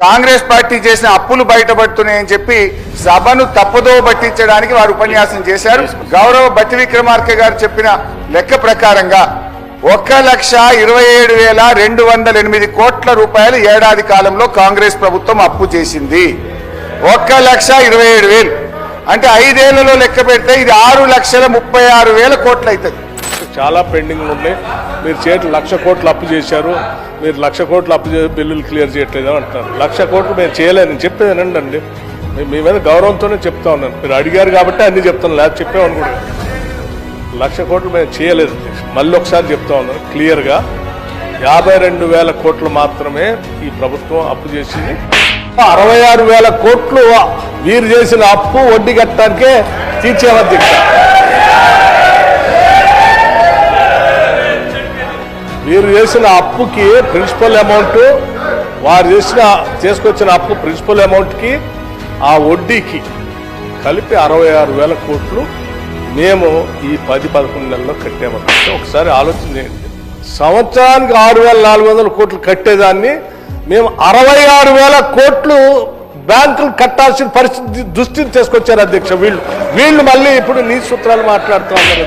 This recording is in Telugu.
కాంగ్రెస్ పార్టీ చేసిన అప్పులు బయటపడుతున్నాయని చెప్పి సభను తప్పుదో పట్టించడానికి వారు ఉపన్యాసం చేశారు. గౌరవ బట్టి విక్రమార్క గారు చెప్పిన లెక్క ప్రకారంగా 1,27,208 కోట్ల రూపాయలు ఏడాది కాలంలో కాంగ్రెస్ ప్రభుత్వం అప్పు చేసింది. 1,27,000 అంటే 5 ఏళ్లలో లెక్క పెడితే ఇది 6,36,000 కోట్లు అవుతుంది. చాలా పెండింగ్లు ఉన్నాయి. మీరు 1,00,000 కోట్లు అప్పు చేశారు, మీరు 1,00,000 కోట్లు అప్పు చేసి బిల్లులు క్లియర్ చేయట్లేదు అంటున్నారు. 1,00,000 కోట్లు మేము చేయలేదని చెప్పేదేనండి అండి. మీ మీద గౌరవంతోనే చెప్తా ఉన్నాను. మీరు అడిగారు కాబట్టి అన్ని చెప్తాను, లేదా చెప్పేవాను కూడా. 1,00,000 కోట్లు మేము చేయలేదు. మళ్ళీ ఒకసారి చెప్తా ఉన్నాను క్లియర్గా. 52,000 కోట్లు మాత్రమే ఈ ప్రభుత్వం అప్పు చేసింది. 66,000 కోట్లు మీరు చేసిన అప్పు వడ్డీ కట్టడానికే తీర్చేవద్దు. మీరు చేసిన అప్పుకి ప్రిన్సిపల్ అమౌంట్, వారు చేసుకొచ్చిన అప్పు ప్రిన్సిపల్ అమౌంట్కి ఆ వడ్డీకి కలిపి 66,000 కోట్లు మేము ఈ 10-11 నెలల్లో కట్టామని ఒకసారి ఆలోచన చేయండి. సంవత్సరానికి 6,400 కోట్లు కట్టేదాన్ని మేము 66,000 కోట్లు బ్యాంకులు కట్టాల్సిన పరిస్థితి దుస్థితి తీసుకొచ్చారు అధ్యక్ష. వీళ్ళు మళ్ళీ ఇప్పుడు నీ సూత్రాలు మాట్లాడుతూ ఉన్నారు.